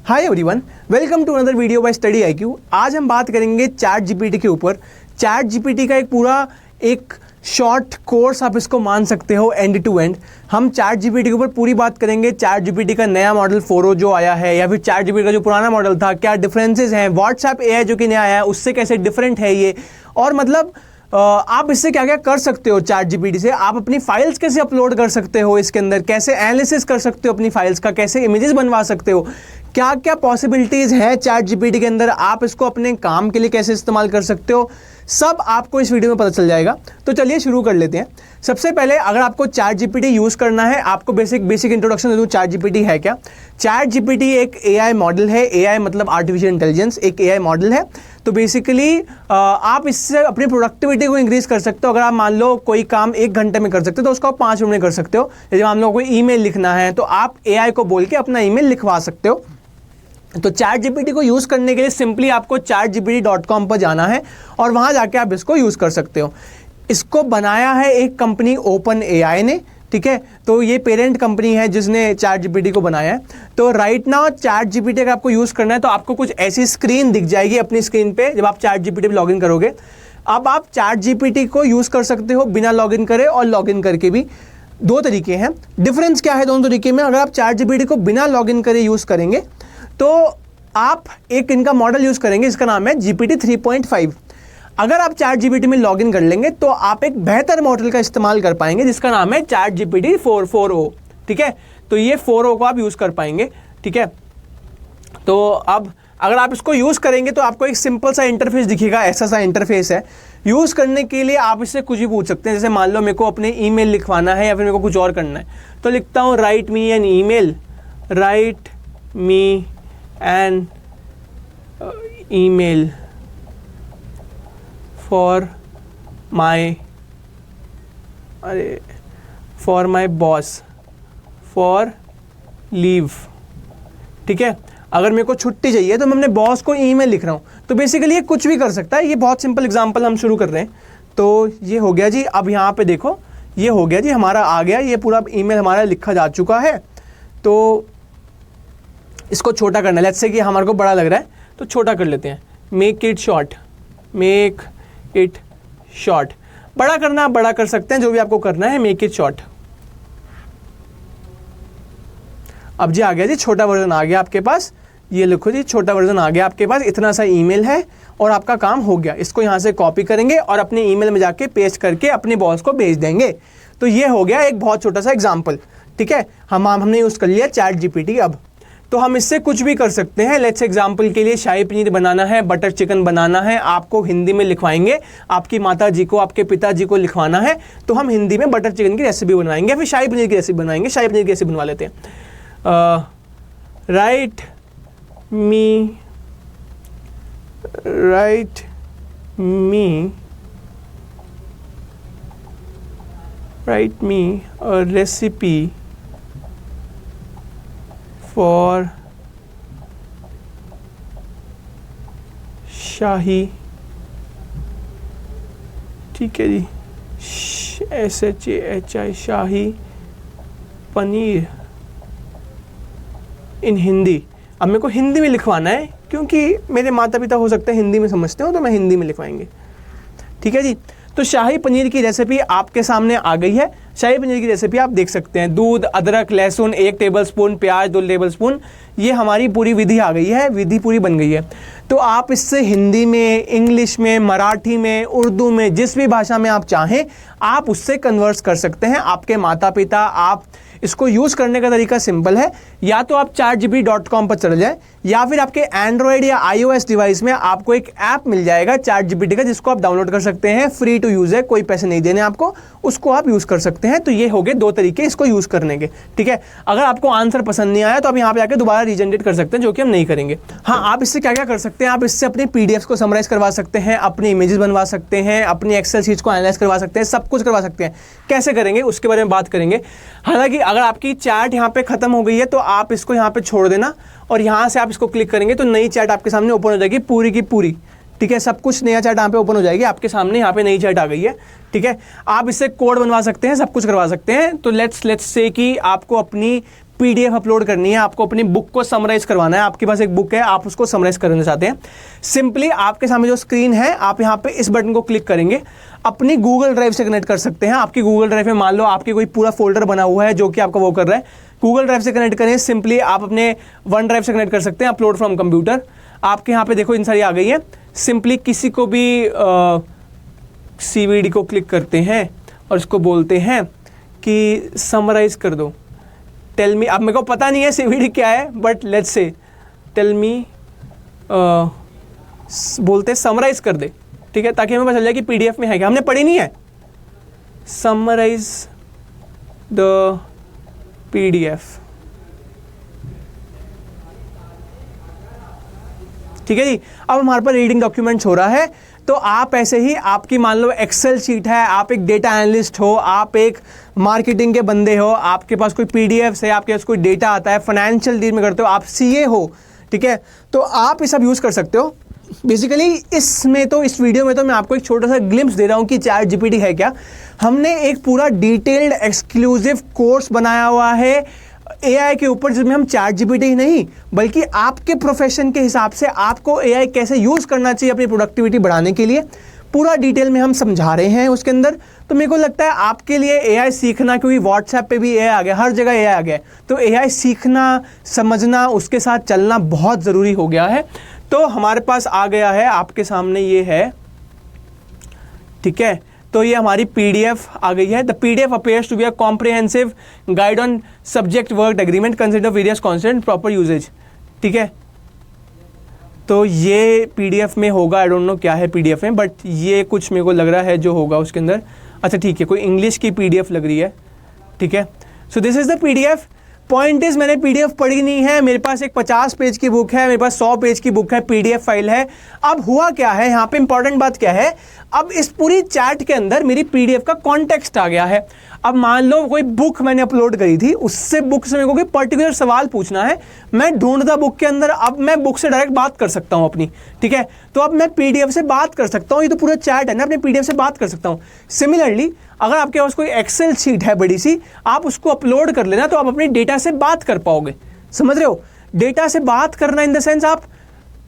Hi everyone, welcome to another video by study IQ। आज हम बात करेंगे चैट जीपीटी के ऊपर। चैट जीपीटी का एक पूरा एक शॉर्ट कोर्स आप इसको मान सकते हो, एंड टू एंड। हम चैट जीपीटी के ऊपर पूरी बात करेंगे। चैट जीपीटी का नया मॉडल 4o जो आया है, या फिर चैट जीपीटी का जो पुराना मॉडल था, क्या डिफरेंसेस हैं, व्हाट्सएप AI जो कि नया आया है उससे कैसे डिफरेंट है ये, और मतलब आप इससे क्या क्या कर सकते हो। चैट जीपीटी से आप अपनी फाइल्स कैसे अपलोड कर सकते हो, इसके अंदर कैसे एनालिसिस कर सकते हो अपनी फाइल्स का, कैसे इमेजेस बनवा सकते हो, क्या क्या पॉसिबिलिटीज़ है चैट जीपीटी के अंदर, आप इसको अपने काम के लिए कैसे इस्तेमाल कर सकते हो, सब आपको इस वीडियो में पता चल जाएगा। तो चलिए शुरू कर लेते हैं। सबसे पहले अगर आपको चैट जीपीटी यूज़ करना है, आपको बेसिक इंट्रोडक्शन दे दूँ चैट जीपीटी है क्या। चैट जीपीटी एक AI मॉडल है। AI मतलब आर्टिफिशियल इंटेलिजेंस, एक AI मॉडल है। तो बेसिकली आप इससे अपनी प्रोडक्टिविटी को इंक्रीज कर सकते हो। अगर आप मान लो कोई काम 1 घंटे में कर सकते हो तो उसको आप 5 मिनट में कर सकते हो। जैसे मान लो कोई ईमेल लिखना है तो आप AI को बोल के अपना ईमेल लिखवा सकते हो। तो चैट जीपीटी को यूज़ करने के लिए सिंपली आपको chatgpt.com पर जाना है और वहाँ जाके आप इसको यूज़ कर सकते हो। इसको बनाया है एक कंपनी OpenAI ने, ठीक है। तो ये पेरेंट कंपनी है जिसने चैट जीपीटी को बनाया है। तो राइट नाउ चैट जीपीटी का आपको यूज़ करना है तो आपको कुछ ऐसी स्क्रीन दिख जाएगी अपनी स्क्रीन पे जब आप चैट जीपीटी पे लॉगिन करोगे। अब आप चैट जीपीटी को यूज़ कर सकते हो बिना लॉगिन करे और लॉगिन करके भी। 2 तरीके हैं। डिफरेंस क्या है दोनों तरीके में? अगर आप चैट जीपीटी को बिना लॉगिन करे यूज़ करेंगे तो आप एक इनका मॉडल यूज़ करेंगे, इसका नाम है GPT 3.5। अगर आप चैट जीपीटी में लॉगिन कर लेंगे तो आप एक बेहतर मॉडल का इस्तेमाल कर पाएंगे जिसका नाम है चैट GPT 4.4o, ठीक है। तो ये 4o को आप यूज़ कर पाएंगे, ठीक है। तो अब अगर आप इसको यूज़ करेंगे तो आपको एक सिंपल सा इंटरफेस दिखेगा, ऐसा सा इंटरफेस है। यूज़ करने के लिए आप इससे कुछ भी पूछ सकते हैं। जैसे मान लो मेरे को अपने ईमेल लिखवाना है या फिर मेरे को कुछ और करना है, तो लिखता हूँ write me an email, write me an email for my boss for leave, ठीक है। अगर मेरे को छुट्टी चाहिए तो मैं अपने बॉस को ईमेल लिख रहा हूँ। तो बेसिकली ये कुछ भी कर सकता है। ये बहुत सिंपल एग्जांपल हम शुरू कर रहे हैं। तो ये हो गया जी। अब यहाँ पे देखो ये हो गया जी, हमारा आ गया, ये पूरा ईमेल हमारा लिखा जा चुका है। तो इसको छोटा करना है। लेट्स से कि हमारे को बड़ा लग रहा है तो छोटा कर लेते हैं। Make it short, make it short. बड़ा करना आप बड़ा कर सकते हैं, जो भी आपको करना है। Make it short. अब जी आ गया जी, छोटा वर्जन आ गया आपके पास। ये लिखो जी, छोटा वर्जन आ गया आपके पास। इतना सा ईमेल है और आपका काम हो गया। इसको यहाँ से कॉपी करेंगे और अपने ईमेल में जाके पेस्ट करके अपने बॉस को भेज देंगे। तो ये हो गया एक बहुत छोटा सा एग्जाम्पल, ठीक है। हमने यूज़ कर लिया चैट जीपीटी। अब तो हम इससे कुछ भी कर सकते हैं। लेट्स एग्जाम्पल के लिए शाही पनीर बनाना है, बटर चिकन बनाना है, आपको हिंदी में लिखवाएंगे। आपकी माता जी को, आपके पिताजी को लिखवाना है तो हम हिंदी में बटर चिकन की रेसिपी बनवाएंगे, फिर शाही पनीर की रेसिपी बनाएंगे। शाही पनीर की रेसिपी बनवा लेते हैं। Write me a recipe for शाही, ठीक है जी, SHAHI शाही पनीर इन हिंदी। अब मेरे को हिंदी में लिखवाना है क्योंकि मेरे माता पिता हो सकते हैं हिंदी में समझते हो, तो मैं हिंदी में लिखवाएंगे, ठीक है जी। तो शाही पनीर की रेसिपी आपके सामने आ गई है। शाही पनीर की रेसिपी आप देख सकते हैं। दूध, अदरक, लहसुन 1 टेबलस्पून, प्याज 2 टेबलस्पून। ये हमारी पूरी विधि आ गई है, विधि पूरी बन गई है। तो आप इससे हिंदी में, इंग्लिश में, मराठी में, उर्दू में, जिस भी भाषा में आप चाहें आप उससे कन्वर्ट कर सकते हैं। आपके माता पिता, आप इसको यूज़ करने का तरीका सिंपल है। या तो आप chatgpt.com पर चले जाएं, या फिर आपके एंड्रॉयड या iOS डिवाइस में आपको एक ऐप मिल जाएगा चैट जीपीटी का, जिसको आप डाउनलोड कर सकते हैं। फ्री टू यूज़ है, कोई पैसे नहीं देने आपको, उसको आप यूज़ कर सकते हैं। तो ये हो गए 2 तरीके इसको यूज़ करने के, ठीक है। अगर आपको आंसर पसंद नहीं आया तो आप यहाँ पे आके दोबारा रीजनरेट कर सकते हैं, जो कि हम नहीं करेंगे। हाँ, आप इससे क्या क्या कर सकते हैं? आप इससे अपने PDFs को समराइज करवा सकते हैं, अपनी इमेजेस बनवा सकते हैं, अपनी एक्सेल शीट्स को एनालाइज करवा सकते हैं, सब कुछ करवा सकते हैं। कैसे करेंगे उसके बारे में बात करेंगे। हालांकि अगर आपकी चैट यहाँ पे खत्म हो गई है तो आप इसको यहाँ पे छोड़ देना और यहाँ से आप इसको क्लिक करेंगे तो नई चैट आपके सामने ओपन हो जाएगी पूरी की पूरी, ठीक है। सब कुछ नया चैट यहाँ पे ओपन हो जाएगी आपके सामने। यहाँ पे नई चैट आ गई है, ठीक है। आप इससे कोड बनवा सकते हैं, सब कुछ करवा सकते हैं। तो लेट्स से कि आपको अपनी PDF अपलोड करनी है, आपको अपनी बुक को समराइज करवाना है। आपके पास एक बुक है, आप उसको समराइज करना चाहते हैं। सिंपली आपके सामने जो स्क्रीन है, आप यहाँ पे इस बटन को क्लिक करेंगे, अपनी गूगल ड्राइव से कनेक्ट कर सकते हैं। आपकी गूगल ड्राइव में मान लो आपके कोई पूरा फोल्डर बना हुआ है जो कि आपका वो कर रहा है, गूगल ड्राइव से कनेक्ट करें। सिंपली आप अपने वन ड्राइव से कनेक्ट कर सकते हैं, अपलोड फ्रॉम कंप्यूटर। आपके यहाँ पे देखो इन सारी आ गई है। सिंपली किसी को भी CVD को क्लिक करते हैं और इसको बोलते हैं कि समराइज कर दो, टेल मी। अब मेरे को पता नहीं है CVD क्या है, but let's say tell me, बोलते हैं समराइज कर दे, ठीक है, ताकि हमें पता चल जाए कि PDF में है क्या। हमने पढ़ी नहीं है, समराइज द PDF, ठीक है जी। अब हमारे पास रीडिंग डॉक्यूमेंट्स हो रहा है। तो आप ऐसे ही, आपकी मान लो एक्सेल शीट है, आप एक डेटा एनालिस्ट हो, आप एक मार्केटिंग के बंदे हो, आपके पास कोई PDFs है, आपके पास कोई डेटा आता है, फाइनेंशियल डील में करते हो, आप CA हो, ठीक है, तो आप ये सब यूज़ कर सकते हो। बेसिकली इसमें तो, इस वीडियो में तो मैं आपको एक छोटा सा ग्लिम्स दे रहा हूँ कि चैट GPT है क्या। हमने एक पूरा डिटेल्ड एक्सक्लूसिव कोर्स बनाया हुआ है AI के ऊपर, जिसमें हम चैट GPT ही नहीं बल्कि आपके प्रोफेशन के हिसाब से आपको AI कैसे यूज़ करना चाहिए अपनी प्रोडक्टिविटी बढ़ाने के लिए, पूरा डिटेल में हम समझा रहे हैं उसके अंदर। तो मेरे को लगता है आपके लिए AI सीखना, क्योंकि WhatsApp पे भी AI आ गया, हर जगह AI आ गया, तो AI सीखना, समझना, उसके साथ चलना बहुत ज़रूरी हो गया है। तो हमारे पास आ गया है, आपके सामने ये है, ठीक है। तो ये हमारी PDF आ गई है। The PDF appears to be a comprehensive guide on subject work agreement consist of various concept proper usage, ठीक है। तो ये PDF में होगा, आई डोंट नो क्या है PDF में, बट ये कुछ मेरे को लग रहा है जो होगा उसके अंदर। अच्छा ठीक है, कोई इंग्लिश की PDF लग रही है, ठीक है। So this is the PDF। Point is, मैंने PDF पढ़ी नहीं है, मेरे पास एक 50 पेज की बुक है, मेरे पास 100 पेज की बुक है, PDF फाइल है। अब हुआ क्या है यहाँ पे, इंपॉर्टेंट बात क्या है, अब इस पूरी चैट के अंदर मेरी PDF का कॉन्टेक्स्ट आ गया है। अब मान लो कोई बुक मैंने अपलोड करी थी, उससे बुक से मेरे को कोई पर्टिकुलर सवाल पूछना है, मैं ढूंढता बुक के अंदर, अब मैं बुक से डायरेक्ट बात कर सकता हूँ अपनी, ठीक है। तो अब मैं PDF से बात कर सकता हूँ, ये तो पूरा चैट है ना, अपने PDF से बात कर सकता हूँ। सिमिलरली अगर आपके पास कोई एक्सेल शीट है बड़ी सी, आप उसको अपलोड कर लेना, तो आप अपने डेटा से बात कर पाओगे। समझ रहे हो, डेटा से बात करना इन द सेंस, आप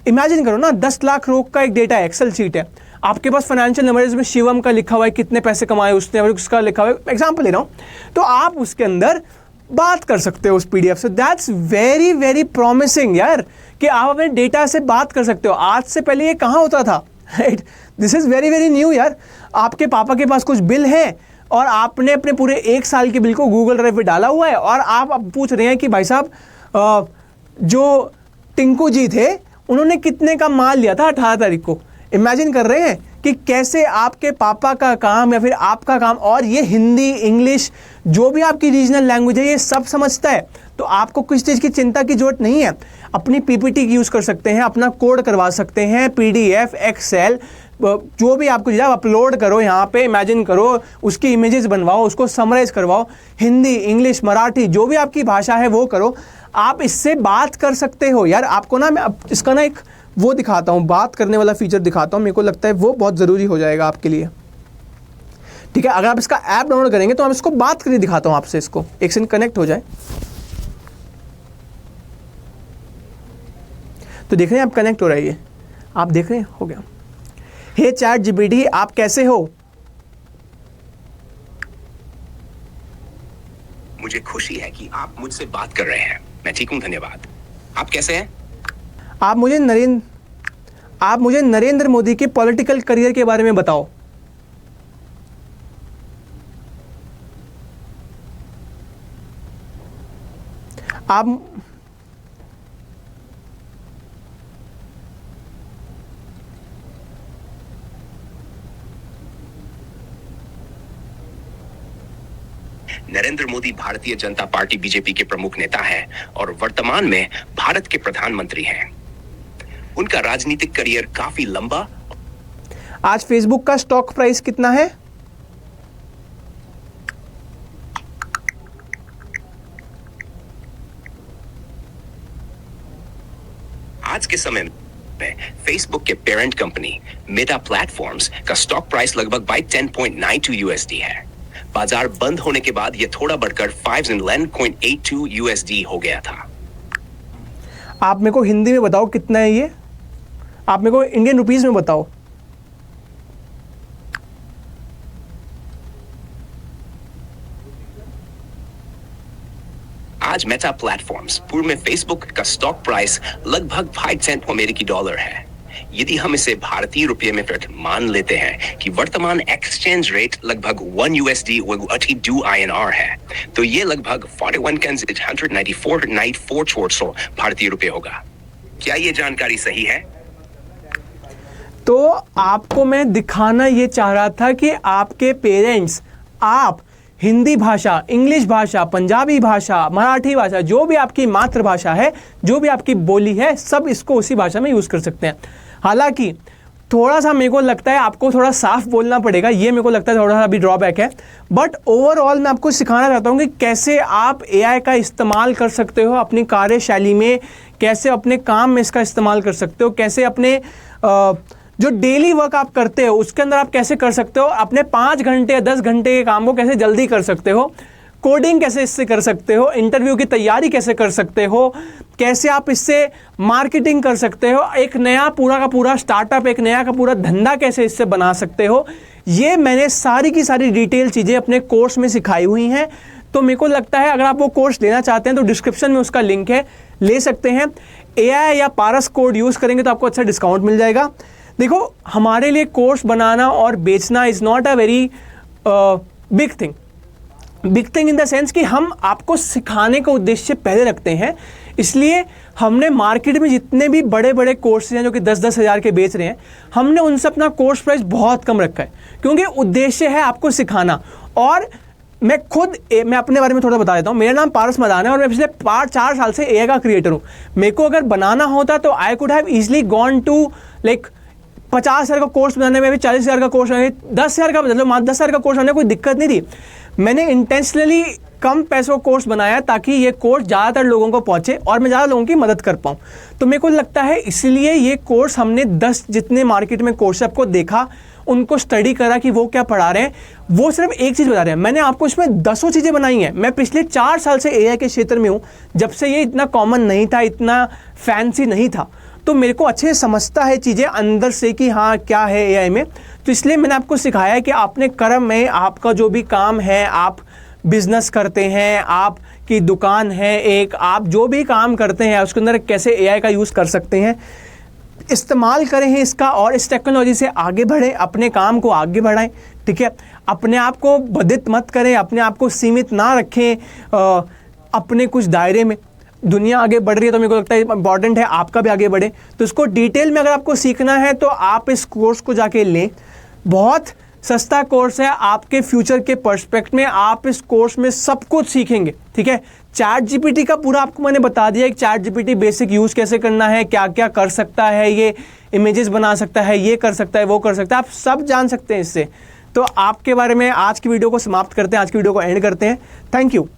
इमेजिन करो ना, 10 लाख लोग का एक डेटा एक्सेल शीट है, आपके पास फाइनेंशियल नंबर्स में शिवम का लिखा हुआ है, कितने पैसे कमाए उसने, और उसका लिखा हुआ है, एग्जाम्पल ले रहा हूँ, तो आप उसके अंदर बात कर सकते हो उस PDF से। दैट्स वेरी वेरी प्रॉमिसिंग यार, कि आप अपने डेटा से बात कर सकते हो। आज से पहले ये कहाँ होता था, right. This is very very new यार। आपके पापा के पास कुछ बिल है और आपने अपने पूरे 1 साल के बिल को गूगल ड्राइव पे डाला हुआ है, और आप अब पूछ रहे हैं कि भाई साहब जो टिंकू जी थे उन्होंने कितने का माल लिया था 18 तारीख को। इमेजिन कर रहे हैं कि कैसे आपके पापा का काम या फिर आपका काम, और ये हिंदी, इंग्लिश, जो भी आपकी रीजनल लैंग्वेज है, ये सब समझता है। तो आपको किस चीज़ की चिंता की जरूरत नहीं है। अपनी PPT यूज़ कर सकते हैं, अपना कोड करवा सकते हैं, PDF, एक्सेल, जो भी आपको चीज़ अपलोड करो यहाँ पे, इमेजिन करो, उसकी इमेजेस बनवाओ, उसको समराइज करवाओ, हिंदी, इंग्लिश, मराठी, जो भी आपकी भाषा है वो करो, आप इससे बात कर सकते हो यार। आपको ना मैं इसका ना एक वो दिखाता हूँ, बात करने वाला फीचर दिखाता हूँ, मेरे को लगता है वो बहुत ज़रूरी हो जाएगा आपके लिए, ठीक है। अगर आप इसका ऐप डाउनलोड करेंगे तो हम इसको बात करके दिखाता हूँ आपसे, इसको एक सेकंड कनेक्ट हो जाए तो देख रहे हैं आप, कनेक्ट हो रहा है ये, आप देख रहे हैं, हो गया। हे चैट GPT, आप कैसे हो? मुझे खुशी है कि आप मुझसे बात कर रहे हैं। मैं ठीक हूं, धन्यवाद। आप कैसे हैं? आप मुझे नरेंद्र मोदी के पॉलिटिकल करियर के बारे में बताओ। आप नरेंद्र मोदी भारतीय जनता पार्टी BJP के प्रमुख नेता हैं और वर्तमान में भारत के प्रधानमंत्री हैं। उनका राजनीतिक करियर काफी लंबा। आज फेसबुक का स्टॉक प्राइस कितना है? आज के समय में फेसबुक के पेरेंट कंपनी मेटा प्लेटफॉर्म्स का स्टॉक प्राइस लगभग बाय 10.92 USD है। बाजार बंद होने के बाद यह थोड़ा बढ़कर 511.82 USD हो गया था। आप मेरे को हिंदी में बताओ कितना है ये, आप मेरे को इंडियन रुपीस में बताओ। आज मेटा प्लेटफॉर्म्स पूर्व में फेसबुक का स्टॉक प्राइस लगभग 5 सेंट अमेरिकी डॉलर है। यदि हम इसे भारतीय रुपये में फिर मान लेते हैं कि वर्तमान एक्सचेंज रेट लगभग 1 USD 82 INR है, तो ये लगभग 41,194 भारतीय रुपये होगा। क्या ये जानकारी सही है? तो आपको मैं दिखाना ये चाह रहा था कि आपके पेरेंट्स, आप हिंदी भाषा, इंग्लिश भाषा, पंजाबी भाषा, मराठी भाषा, जो भी आपकी मातृभाषा है, जो भी आपकी बोली है, सब इसको उसी भाषा में यूज़ कर सकते हैं। हालांकि थोड़ा सा मेरे को लगता है आपको थोड़ा साफ बोलना पड़ेगा, ये मेरे को लगता है थोड़ा सा अभी ड्रॉबैक है। बट ओवरऑल मैं आपको सिखाना चाहता हूँ कि कैसे आप AI का इस्तेमाल कर सकते हो अपनी कार्यशैली में, कैसे अपने काम में इसका इस्तेमाल कर सकते हो, कैसे अपने जो डेली वर्क आप करते हो उसके अंदर आप कैसे कर सकते हो, अपने 5 घंटे या 10 घंटे के काम को कैसे जल्दी कर सकते हो, कोडिंग कैसे इससे कर सकते हो, इंटरव्यू की तैयारी कैसे कर सकते हो, कैसे आप इससे मार्केटिंग कर सकते हो, एक नया पूरा का पूरा स्टार्टअप, एक नया का पूरा धंधा कैसे इससे बना सकते हो। ये मैंने सारी की सारी डिटेल चीज़ें अपने कोर्स में सिखाई हुई हैं। तो मेरे को लगता है अगर आप वो कोर्स लेना चाहते हैं तो डिस्क्रिप्शन में उसका लिंक है, ले सकते हैं। AI या पारस कोड यूज़ करेंगे तो आपको अच्छा डिस्काउंट मिल जाएगा। देखो, हमारे लिए कोर्स बनाना और बेचना is not a very big thing. Big thing in the sense कि हम आपको सिखाने का उद्देश्य पहले रखते हैं, इसलिए हमने मार्केट में जितने भी बड़े बड़े कोर्सेज हैं जो कि 10-10 हज़ार के बेच रहे हैं, हमने उनसे अपना कोर्स प्राइस बहुत कम रखा है, क्योंकि उद्देश्य है आपको सिखाना। और मैं अपने बारे में थोड़ा बता देता हूँ। मेरा नाम पारस मदान है और मैं पिछले 4 साल से AI का क्रिएटर हूँ। मेरे को अगर बनाना होता तो I could have easily gone to like 50,000 का कोर्स बनाने में भी, 40,000 का कोर्स बनाने, 10,000 का, मतलब 10,000 का कोर्स बनाने में कोई दिक्कत नहीं थी। मैंने इंटेंशनली कम पैसों का कोर्स बनाया ताकि ये कोर्स ज़्यादातर लोगों को पहुँचे और मैं ज़्यादा लोगों की मदद कर पाऊँ। तो मेरे को लगता है इसलिए ये कोर्स हमने 10 जितने मार्केट में कोर्स आपको देखा, उनको स्टडी करा कि वो क्या पढ़ा रहे हैं, वो सिर्फ एक चीज़ बता रहे हैं। मैंने आपको इसमें 10 चीज़ें बनाई हैं। मैं पिछले 4 साल से AI के क्षेत्र में हूँ, जब से ये इतना कॉमन नहीं था, इतना फैंसी नहीं था, तो मेरे को अच्छे से समझता है चीज़ें अंदर से कि हाँ क्या है AI में। तो इसलिए मैंने आपको सिखाया है कि आपने कर्म में आपका जो भी काम है, आप बिजनेस करते हैं, आपकी दुकान है एक, आप जो भी काम करते हैं उसके अंदर कैसे AI का यूज़ कर सकते हैं, इस्तेमाल करें इसका और इस टेक्नोलॉजी से आगे बढ़ें, अपने काम को आगे बढ़ाएं। ठीक है, अपने आप को बाधित मत करें, अपने आप को सीमित ना रखें अपने कुछ दायरे में। दुनिया आगे बढ़ रही है तो मेरे को लगता है इंपॉर्टेंट है आपका भी आगे बढ़े। तो इसको डिटेल में अगर आपको सीखना है तो आप इस कोर्स को जाके लें। बहुत सस्ता कोर्स है, आपके फ्यूचर के पर्सपेक्ट में आप इस कोर्स में सब कुछ सीखेंगे। ठीक है, ChatGPT का पूरा आपको मैंने बता दिया कि ChatGPT बेसिक यूज़ कैसे करना है, क्या क्या कर सकता है, ये इमेजेस बना सकता है, ये कर सकता है, वो कर सकता है, आप सब जान सकते हैं इससे। तो आपके बारे में आज की वीडियो को समाप्त करते हैं, आज की वीडियो को एंड करते हैं। Thank you.